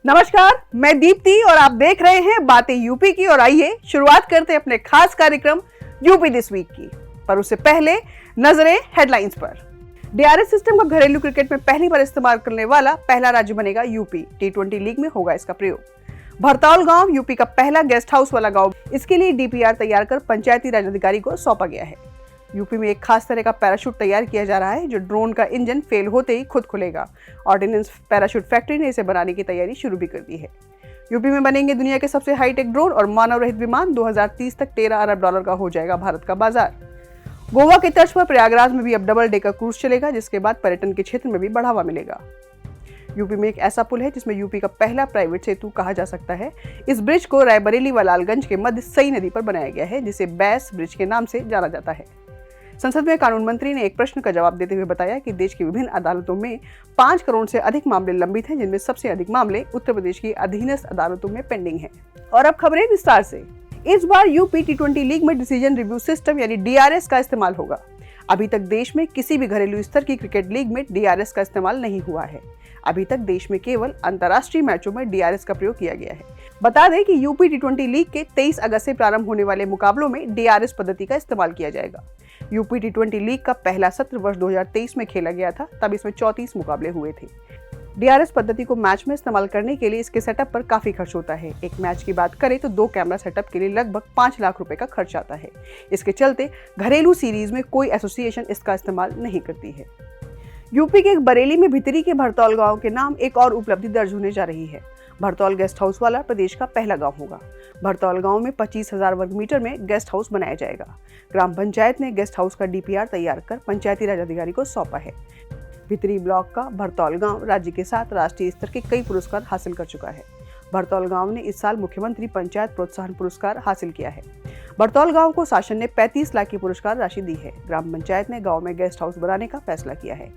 नमस्कार, मैं दीप्ति और आप देख रहे हैं बातें यूपी की। और आइए शुरुआत करते हैं अपने खास कार्यक्रम यूपी दिस वीक की। पर उससे पहले नजरें हेडलाइंस पर। डीआरएस सिस्टम का घरेलू क्रिकेट में पहली बार इस्तेमाल करने वाला पहला राज्य बनेगा यूपी। T20 लीग में होगा इसका प्रयोग। भरतौल गांव यूपी का पहला गेस्ट हाउस वाला गांव। इसके लिए डीपीआर तैयार कर पंचायती राज अधिकारी को सौंपा गया है। यूपी में एक खास तरह का पैराशूट तैयार किया जा रहा है जो ड्रोन का इंजन फेल होते ही खुद खुलेगा। ऑर्डिनेंस पैराशूट फैक्ट्री ने इसे बनाने की तैयारी शुरू भी कर दी है। यूपी में बनेंगे दुनिया के सबसे हाईटेक ड्रोन और मानव रहित विमान। 2030 तक $13 अरब का हो जाएगा भारत का बाजार। गोवा की तर्ज पर प्रयागराज में भी अब डबल डेकर क्रूज चलेगा, जिसके बाद पर्यटन के क्षेत्र में भी बढ़ावा मिलेगा। यूपी में एक ऐसा पुल है जिसमें यूपी का पहला प्राइवेट सेतु कहा जा सकता है। इस ब्रिज को रायबरेली व लालगंज के मध्य सई नदी पर बनाया गया है, जिसे बैस ब्रिज के नाम से जाना जाता है। संसद में कानून मंत्री ने एक प्रश्न का जवाब देते हुए बताया कि देश की विभिन्न अदालतों में 5 करोड़ से अधिक मामले लंबित हैं, जिनमें सबसे अधिक मामले उत्तर प्रदेश की अधीनस्थ अदालतों में पेंडिंग हैं। और अब खबरें विस्तार से। इस बार यूपी T20 लीग में डिसीजन रिव्यू सिस्टम यानी डीआरएस का इस्तेमाल होगा। अभी तक देश में किसी भी घरेलू स्तर की क्रिकेट लीग में डीआरएस का इस्तेमाल नहीं हुआ है। अभी तक देश में केवल अंतर्राष्ट्रीय मैचों में डीआरएस का प्रयोग किया गया है। बता दें कि यूपी T20 लीग के 23 अगस्त से प्रारंभ होने वाले मुकाबलों में डीआरएस पद्धति का इस्तेमाल किया जाएगा। यूपी T20 लीग का पहला सत्र वर्ष 2023 में खेला गया था, तब इसमें 34 मुकाबले हुए थे। डीआरएस पद्धति को मैच में इस्तेमाल करने के लिए इसके सेटअप पर काफी खर्च होता है। एक मैच की बात करें तो 2 कैमरा सेटअप के लिए लगभग 5 लाख रुपए का खर्च आता है। इसके चलते घरेलू सीरीज में कोई एसोसिएशन इसका इस्तेमाल नहीं करती है। यूपी के एक बरेली में भितरी के भरतौल गांव के नाम एक और उपलब्धि दर्ज होने जा रही है। भरतौल गेस्ट हाउस वाला प्रदेश का पहला गांव होगा। भरतौल गांव में 25,000 वर्ग मीटर में गेस्ट हाउस बनाया जाएगा। ग्राम पंचायत ने गेस्ट हाउस का डीपीआर तैयार कर पंचायती राज अधिकारी को सौंपा है। भितरी ब्लॉक का भरतौल गांव राज्य के साथ राष्ट्रीय स्तर के कई पुरस्कार हासिल कर चुका है। भरतौल गांव ने इस साल मुख्यमंत्री पंचायत प्रोत्साहन पुरस्कार हासिल किया है। भरतौल गांव को शासन ने 35 लाख की पुरस्कार राशि दी है। ग्राम पंचायत ने गांव में गेस्ट हाउस बनाने का फैसला किया है।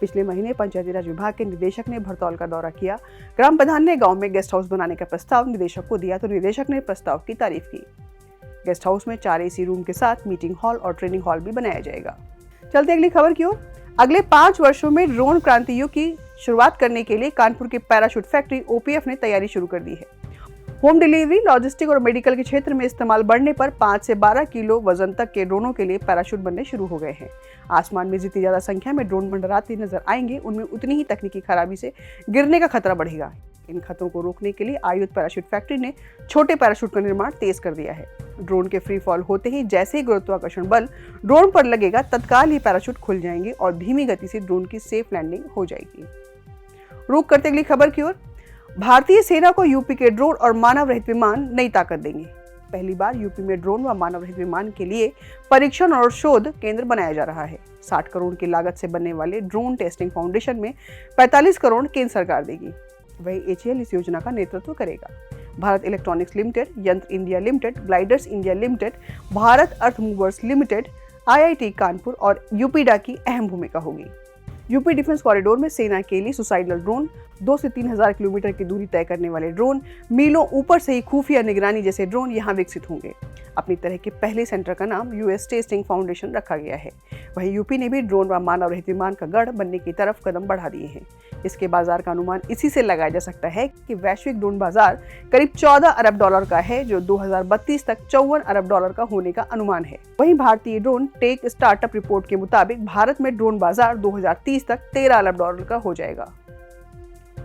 पिछले महीने पंचायती राज विभाग के निदेशक ने भरतौल का दौरा किया। ग्राम प्रधान ने गांव में गेस्ट हाउस बनाने का प्रस्ताव निदेशक को दिया तो निदेशक ने प्रस्ताव की तारीफ की। गेस्ट हाउस में 4 AC रूम के साथ मीटिंग हॉल और ट्रेनिंग हॉल भी बनाया जाएगा। चलते अगली खबर की ओर। अगले 5 वर्षों में ड्रोन क्रांतियुग की शुरुआत करने के लिए कानपुर की पैराशूट फैक्ट्री OPF ने तैयारी शुरू कर दी है। होम डिलीवरी, लॉजिस्टिक और मेडिकल के क्षेत्र में इस्तेमाल बढ़ने पर 5 से 12 किलो वजन तक के ड्रोनों के लिए पैराशूट बनने शुरू हो गए हैं। आसमान में जितनी ज्यादा संख्या में ड्रोन मंडराते नजर आएंगे, उनमें उतनी ही तकनीकी खराबी से गिरने का खतरा बढ़ेगा। इन खतरों को रोकने के लिए आयुध पैराशूट फैक्ट्री ने छोटे पैराशूट का निर्माण तेज कर दिया है। ड्रोन के फ्री फॉल होते ही जैसे ही गुरुत्वाकर्षण बल ड्रोन पर लगेगा, तत्काल ही पैराशूट खुल जाएंगे और धीमी गति से ड्रोन की सेफ लैंडिंग हो जाएगी। रुक करते अगली खबर की ओर। भारतीय सेना को यूपी के ड्रोन और मानव रहित विमान नई ताकत देंगे। पहली बार यूपी में ड्रोन व मानव रहित विमान के लिए परीक्षण और शोध केंद्र बनाया जा रहा है। 60 करोड़ की लागत से बनने वाले ड्रोन टेस्टिंग फाउंडेशन में 45 करोड़ केंद्र सरकार देगी। वही HAL इस योजना का नेतृत्व करेगा। Bharat electronics limited, Yantra India limited, gliders India limited, Bharat earth movers limited, IIT Kanpur और यूपीडा की अहम भूमिका होगी। यूपी डिफेंस कॉरिडोर में सेना के लिए सुसाइडल ड्रोन, 2 से 3,000 किलोमीटर की दूरी तय करने वाले ड्रोन, मीलों ऊपर से ही खुफिया निगरानी जैसे ड्रोन यहाँ विकसित होंगे। अपनी तरह के पहले सेंटर का नाम US टेस्टिंग फाउंडेशन रखा गया है। वहीं यूपी ने भी ड्रोन व मानव रहित विमान का गढ़ बनने की तरफ कदम बढ़ा दिए हैं। इसके बाजार का अनुमान इसी से लगाया जा सकता है कि वैश्विक ड्रोन बाजार करीब $14 अरब का है, जो 2032 तक $54 अरब का होने का अनुमान है। वहीं भारतीय ड्रोन टेक स्टार्टअप रिपोर्ट के मुताबिक भारत में ड्रोन बाजार 2030 तक $13 अरब का हो जाएगा।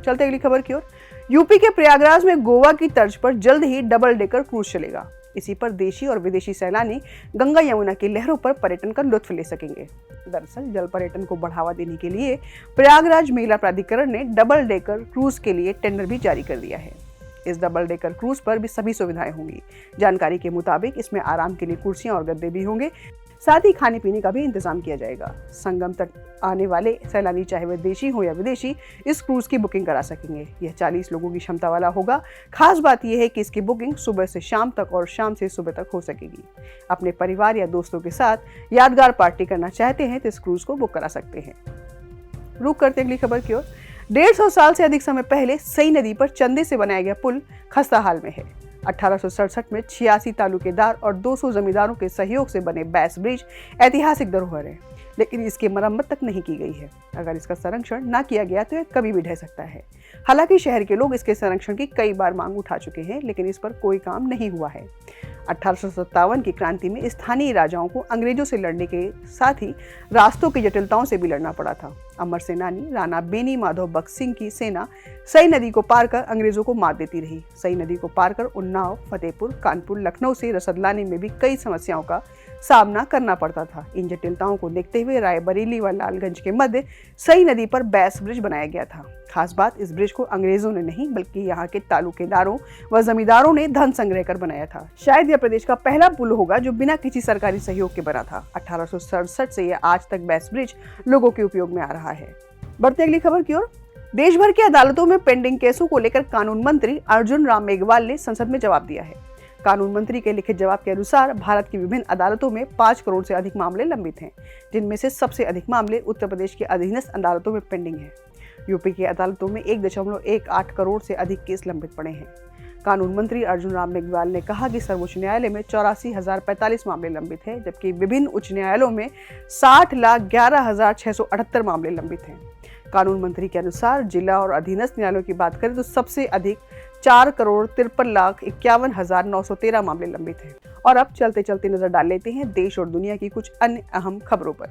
चलते अगली खबर की ओर। यूपी के प्रयागराज में गोवा की तर्ज पर जल्द ही डबल डेकर क्रूज चलेगा। इसी पर देशी और विदेशी सैलानी गंगा यमुना की लहरों पर पर्यटन का लुत्फ ले सकेंगे। दरअसल जल पर्यटन को बढ़ावा देने के लिए प्रयागराज मेला प्राधिकरण ने डबल डेकर क्रूज के लिए टेंडर भी जारी कर दिया है। इस डबल डेकर क्रूज पर भी सभी सुविधाएं होंगी। जानकारी के मुताबिक इसमें आराम के लिए कुर्सियां और गद्दे भी होंगे। साथ ही खाने पीने का भी इंतजाम किया जाएगा। संगम तक आने वाले सैलानी, चाहे वे देशी हो या विदेशी, इस क्रूज की बुकिंग करा सकेंगे। यह 40 लोगों की क्षमता वाला होगा। खास बात यह है कि इसकी बुकिंग सुबह से शाम तक और शाम से सुबह तक हो सकेगी। अपने परिवार या दोस्तों के साथ यादगार पार्टी करना चाहते हैं तो इस क्रूज को बुक करा सकते हैं। रुक करते अगली खबर की ओर। 150 साल से अधिक समय पहले सई नदी पर चंदे से बनाया गया पुल खस्ता हाल में है। 1867 में 86 तालुकेदार और 200 जमींदारों के सहयोग से बने बैस ब्रिज ऐतिहासिक धरोहर है। लेकिन इसकी मरम्मत तक नहीं की गई है। अगर इसका संरक्षण ना किया गया तो यह कभी भी ढह सकता है। हालांकि शहर के लोग इसके संरक्षण की कई बार मांग उठा चुके हैं, लेकिन इस पर कोई काम नहीं हुआ है। 1857 की क्रांति में स्थानीय राजाओं को अंग्रेजों से लड़ने के साथ ही रास्तों की जटिलताओं से भी लड़ना पड़ा था। अमर सेनानी राणा बेनी माधव बख्श सिंह की सेना सई नदी को पार कर अंग्रेजों को मात देती रही। सई नदी को पार कर उन्नाव, फतेहपुर, कानपुर, लखनऊ से रसद लाने में भी कई समस्याओं का सामना करना पड़ता था। इन जटिलताओं को देखते हुए रायबरेली व लालगंज के मध्य सई नदी पर बैस ब्रिज बनाया गया था। खास बात, इस ब्रिज को अंग्रेजों ने नहीं बल्कि यहाँ के तालुकेदारों व जमींदारों ने धन संग्रह कर बनाया था। शायद यह प्रदेश का पहला पुल होगा जो बिना किसी सरकारी सहयोग के बना था। 1867 से यह आज तक बैस ब्रिज लोगों के उपयोग में आ रहा है। बढ़ते अगली खबर की ओर। देश भर की अदालतों में पेंडिंग केसों को लेकर कानून मंत्री अर्जुन राम मेघवाल ने संसद में जवाब दिया है। कानून मंत्री के लिखित जवाब के अनुसार भारत की विभिन्न अदालतों में 5 करोड़ से अधिक मामले लंबित हैं, जिनमें से सबसे अधिक मामले उत्तर प्रदेश की अधीनस्थ अदालतों में पेंडिंग हैं। यूपी की अदालतों में 1.18 करोड़ से अधिक केस लंबित पड़े हैं। कानून मंत्री अर्जुन राम मेघवाल ने कहा कि सर्वोच्च न्यायालय में 84,045 मामले लंबित हैं, जबकि विभिन्न उच्च न्यायालयों में 60,11,678 मामले लंबित हैं। कानून मंत्री के अनुसार जिला और अधीनस्थ न्यायालयों की बात करें तो सबसे अधिक 4,53,51,913 मामले लंबित हैं। और अब चलते चलते नजर डाल लेते हैं देश और दुनिया की कुछ अन्य अहम खबरों पर।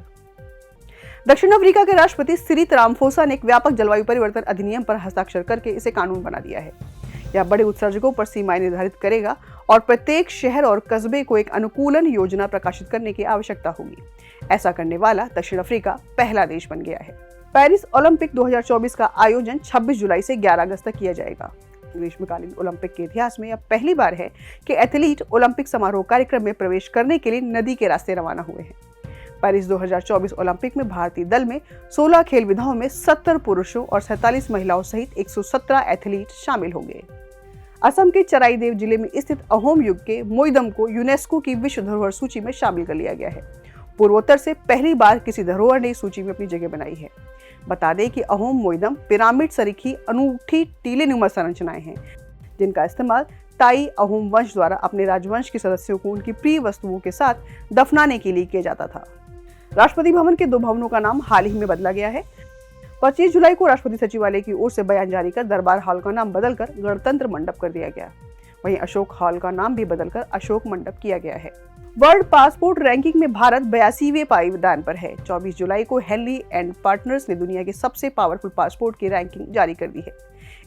दक्षिण अफ्रीका के राष्ट्रपति सिरिल रामाफोसा ने एक व्यापक जलवायु परिवर्तन अधिनियम पर हस्ताक्षर करके इसे कानून बना दिया है। यह बड़े उत्सर्जकों पर सीमाएं निर्धारित करेगा और प्रत्येक शहर और कस्बे को एक अनुकूलन योजना प्रकाशित करने की आवश्यकता होगी। ऐसा करने वाला दक्षिण अफ्रीका पहला देश बन गया है। पेरिस ओलंपिक 2024 का आयोजन 26 जुलाई से 11 अगस्त तक किया जाएगा। ग्रीष्मकालीन ओलंपिक के इतिहास में यह पहली बार है कि एथलीट ओलंपिक समारोह कार्यक्रम में प्रवेश करने के लिए नदी के रास्ते रवाना हुए हैं। पेरिस 2024 ओलंपिक में भारतीय दल में 16 खेल विधाओं में 70 पुरुषों और 47 महिलाओं सहित 117 एथलीट शामिल होंगे। असम के चराईदेव जिले में स्थित अहोम युग के मोइदम को यूनेस्को की विश्व धरोहर सूची में शामिल कर लिया गया है। पूर्वोत्तर से पहली बार किसी धरोहर ने इस सूची में अपनी जगह बनाई है। बता दें कि अहोम मोइदम पिरामिड सरीखी अनूठी टीलेनुमा संरचनाएं हैं, जिनका इस्तेमाल ताई अहोम वंश द्वारा अपने राजवंश के सदस्यों को उनकी प्रिय वस्तुओं के साथ दफनाने के लिए किया जाता था। राष्ट्रपति भवन के 2 भवनों का नाम हाल ही में बदला गया है। 25 जुलाई को राष्ट्रपति सचिवालय की ओर से बयान जारी कर दरबार हॉल का नाम बदलकर गणतंत्र मंडप कर दिया गया। वहीं अशोक हॉल का नाम भी बदलकर अशोक मंडप किया गया है। वर्ल्ड पासपोर्ट रैंकिंग में भारत 82वें पायदान पर है। 24 जुलाई को हेनली एंड पार्टनर्स ने दुनिया के सबसे पावरफुल पासपोर्ट की रैंकिंग जारी कर दी है।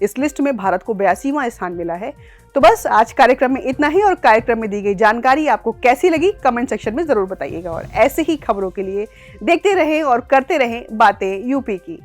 इस लिस्ट में भारत को 82वां स्थान मिला है। तो बस आज कार्यक्रम में इतना ही, और कार्यक्रम में दी गई जानकारी आपको कैसी लगी कमेंट सेक्शन में जरूर बताइएगा। और ऐसे ही खबरों के लिए देखते रहें और करते रहें बातें यूपी की।